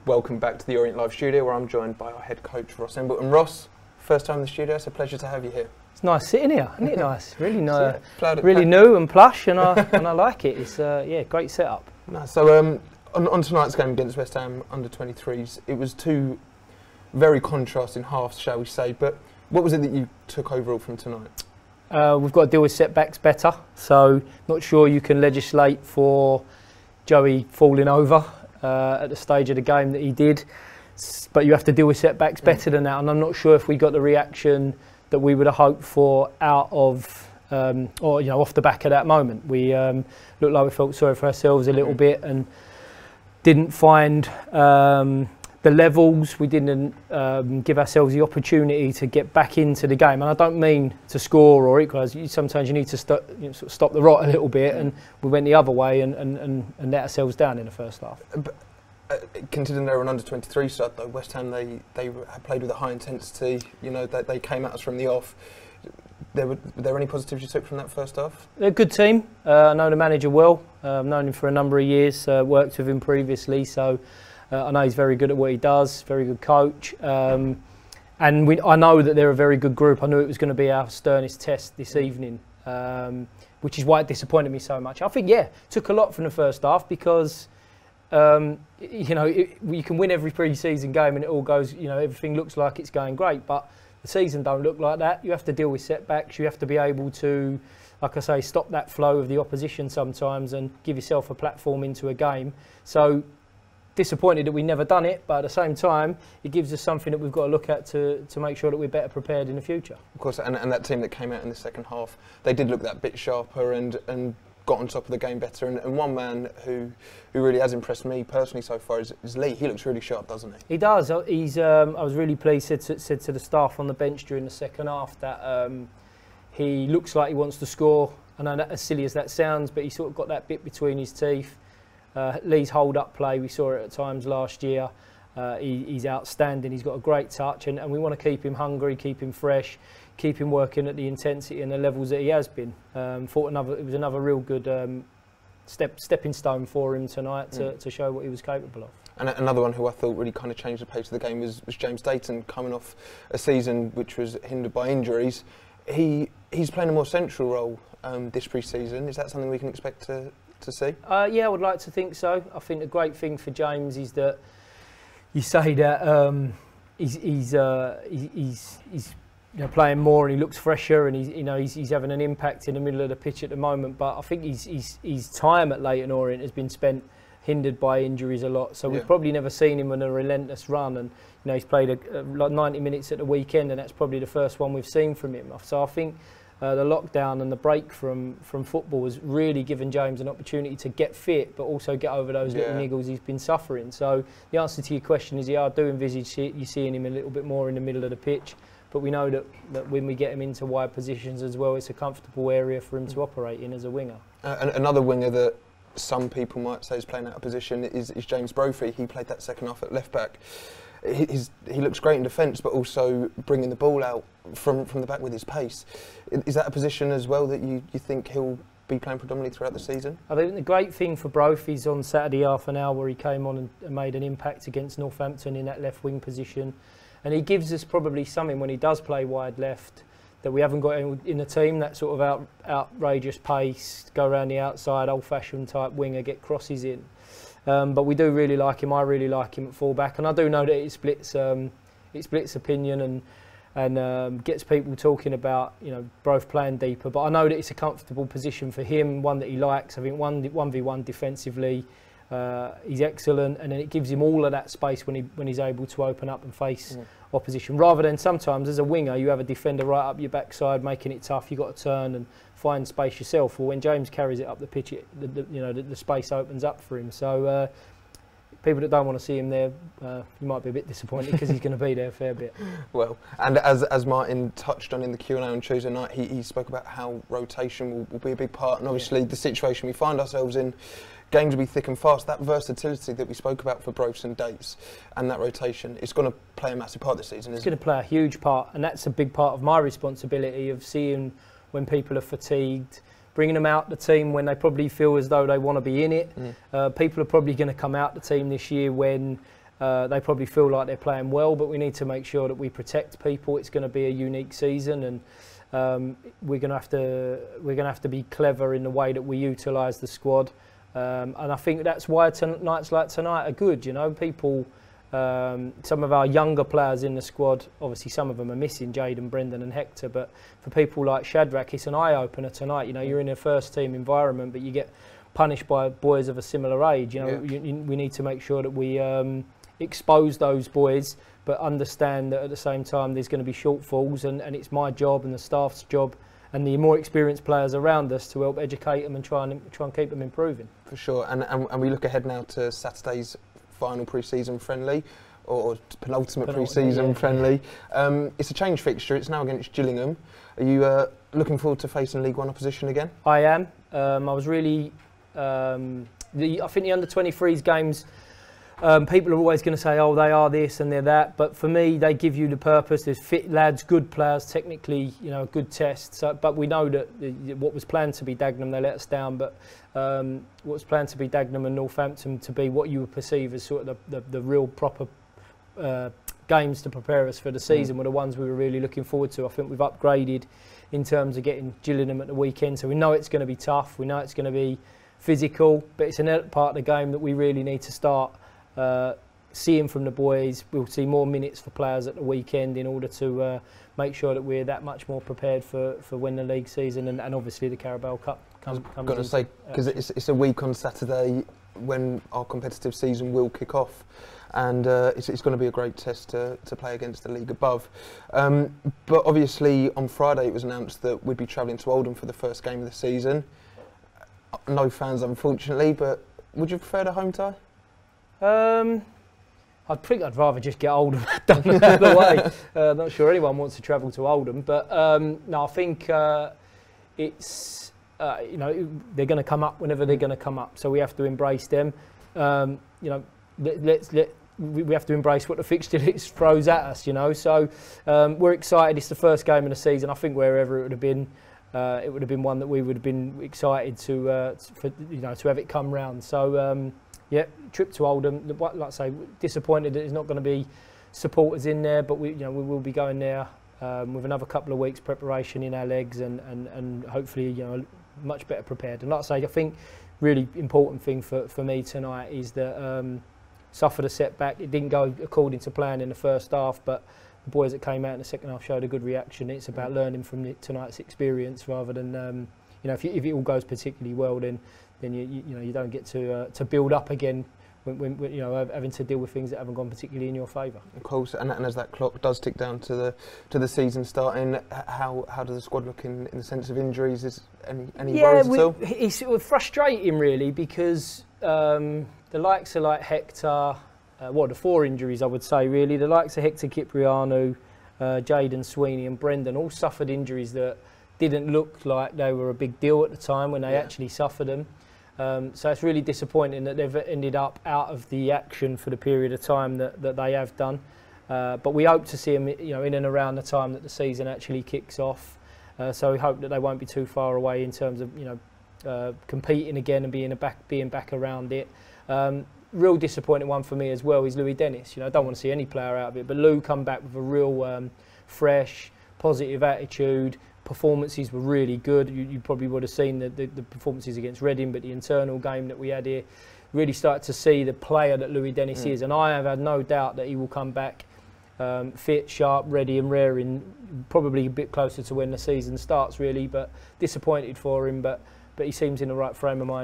Welcome back to the Orient Live studio, where I'm joined by our head coach, Ross Embleton. Ross, first time in the studio, it's a pleasure to have you here. It's nice sitting here, isn't it nice? Really, really new and plush, and I like it. It's yeah, great setup. Nice. So on tonight's game against West Ham U23's, it was two very contrasting halves, shall we say, but what was it that you took overall from tonight? We've got to deal with setbacks better, so not sure you can legislate for Joey falling over at the stage of the game that he did, but you have to deal with setbacks better than that, and I'm not sure if we got the reaction that we would have hoped for out of or off the back of that moment. We looked like we felt sorry for ourselves a little bit and didn't find the levels. We didn't give ourselves the opportunity to get back into the game, and I don't mean to score or equalise. Sometimes you need to sort of stop the rot a little bit, and we went the other way and let ourselves down in the first half. But, considering they were an under-23 side, though, West Ham they had played with a high intensity. You know, they came at us from the off. Were there any positives you took from that first half? They're a good team. I know the manager well. I've known him for a number of years. Worked with him previously, so. I know he's very good at what he does, very good coach, and I know that they're a very good group. I knew it was going to be our sternest test this evening, which is why it disappointed me so much. I think, yeah, took a lot from the first half because, you can win every pre-season game and it all goes, everything looks like it's going great, but the season don't look like that. You have to deal with setbacks. You have to be able to, like I say, stop that flow of the opposition sometimes and give yourself a platform into a game. So, disappointed that we never done it, but at the same time it gives us something that we've got to look at to make sure that we're better prepared in the future. Of course, and that team that came out in the second half, they did look that bit sharper and got on top of the game better, and one man who really has impressed me personally so far is Lee. He looks really sharp, doesn't he? He does. I was really pleased, said to the staff on the bench during the second half that he looks like he wants to score. I know that, as silly as that sounds, but he sort of got that bit between his teeth. Lee's hold-up play, we saw it at times last year. He's outstanding. He's got a great touch, and we want to keep him hungry, keep him fresh, keep him working at the intensity and the levels that he has been. It was another real good stepping stone for him tonight to show what he was capable of. And another one who I thought really kind of changed the pace of the game was James Dayton, coming off a season which was hindered by injuries. He's playing a more central role this pre-season. Is that something we can expect to see? Yeah, I would like to think so. I think the great thing for James is that you say that he's playing more and he looks fresher and he's having an impact in the middle of the pitch at the moment. But I think his time at Leyton Orient has been spent hindered by injuries a lot. So we've probably never seen him on a relentless run, and he's played like 90 minutes at the weekend, and that's probably the first one we've seen from him. So I think. The lockdown and the break from football has really given James an opportunity to get fit, but also get over those little niggles he's been suffering. So the answer to your question is, I do envisage you seeing him a little bit more in the middle of the pitch. But we know that when we get him into wide positions as well, it's a comfortable area for him to operate in as a winger. Another winger that some people might say is playing out of position is James Brophy. He played that second half at left back. He looks great in defence, but also bringing the ball out from the back with his pace. Is that a position as well that you think he'll be playing predominantly throughout the season? I think the great thing for Brophy's on Saturday half an hour where he came on and made an impact against Northampton in that left wing position, and he gives us probably something when he does play wide left that we haven't got in the team, that sort of outrageous pace, go around the outside, old-fashioned type winger, get crosses in. But we do really like him. I really like him at full-back, and I do know that it splits opinion and gets people talking about both playing deeper. But I know that it's a comfortable position for him, one that he likes. I think 1v1 defensively, he's excellent, and then it gives him all of that space when he's able to open up and face opposition. Rather than sometimes as a winger you have a defender right up your backside making it tough. You've got to turn and find space yourself. Or when James carries it up the pitch, the space opens up for him. So people that don't want to see him there, you might be a bit disappointed because he's going to be there a fair bit. Well, and as Martin touched on in the Q&A on Tuesday night, he spoke about how rotation will be a big part, and obviously the situation we find ourselves in, games will be thick and fast. That versatility that we spoke about for Brophy and Dates and that rotation, it's going to play a massive part this season, isn't it? It's going to play a huge part, and that's a big part of my responsibility of seeing when people are fatigued, bringing them out the team when they probably feel as though they want to be in it. People are probably going to come out the team this year when They probably feel like they're playing well, but we need to make sure that we protect people. It's going to be a unique season, and we're going to have to be clever in the way that we utilise the squad. And I think that's why nights like tonight are good. You know, people, some of our younger players in the squad, obviously some of them are missing, Jayden, Brendan and Hector, but for people like Shadrach, it's an eye-opener tonight. You know, you're in a first-team environment, but you get punished by boys of a similar age. You know, we need to make sure that we expose those boys, but understand that at the same time there's going to be shortfalls, and it's my job and the staff's job and the more experienced players around us to help educate them and try and keep them improving. For sure, and we look ahead now to Saturday's final pre-season friendly, or penultimate pre-season friendly. It's a change fixture. It's now against Gillingham. Are you looking forward to facing League One opposition again? I am. I was really. I think the under-23's games. People are always going to say, oh, they are this and they're that, but for me, they give you the purpose. There's fit lads, good players, technically, you know, a good test. So, but we know that what was planned to be Dagenham, they let us down. But what was planned to be Dagenham and Northampton to be what you would perceive as sort of the real proper games to prepare us for the season were the ones we were really looking forward to. I think we've upgraded in terms of getting Gillingham at the weekend, so we know it's going to be tough. We know it's going to be physical, but it's an part of the game that we really need to start seeing from the boys. We'll see more minutes for players at the weekend in order to make sure that we're that much more prepared for when the league season and obviously the Carabao Cup comes. I've got to say, because it's a week on Saturday when our competitive season will kick off, and it's going to be a great test to play against the league above. But obviously on Friday it was announced that we'd be travelling to Oldham for the first game of the season. No fans, unfortunately, but would you prefer the home tie? I think I'd rather just get Oldham done out of the way. Not sure anyone wants to travel to Oldham, but no, I think it's you know, they're going to come up whenever they're going to come up, so we have to embrace them. You know, we have to embrace what the fixture list throws at us. You know, so we're excited. It's the first game of the season. I think wherever it would have been one that we would have been excited to have it come round. So. Yeah, trip to Oldham. Like I say, disappointed that there's not going to be supporters in there, but we will be going there with another couple of weeks preparation in our legs and hopefully much better prepared. And like I say, I think really important thing for me tonight is that suffered a setback. It didn't go according to plan in the first half, but the boys that came out in the second half showed a good reaction. It's about learning from tonight's experience rather than if it all goes particularly well, then you don't get to build up again when having to deal with things that haven't gone particularly in your favour. Of course, and as that clock does tick down to the season starting, how does the squad look in the sense of injuries? Is any worries at all? It's sort of frustrating really, because the likes of like Hector, the four injuries I would say really, the likes of Hector Kiprianu, Jayden Sweeney and Brendan all suffered injuries that didn't look like they were a big deal at the time when they actually suffered them. So it's really disappointing that they've ended up out of the action for the period of time that they have done. But we hope to see them, in and around the time that the season actually kicks off. So we hope that they won't be too far away in terms of, competing again and being back around it. Real disappointing one for me as well is Louis Dennis. I don't want to see any player out of it, but Lou come back with a real fresh, positive attitude. Performances were really good. You probably would have seen the performances against Reading, but the internal game that we had here really started to see the player that Louis Dennis is, and I have had no doubt that he will come back fit, sharp, ready and raring, probably a bit closer to when the season starts really, but disappointed for him, but he seems in the right frame of mind.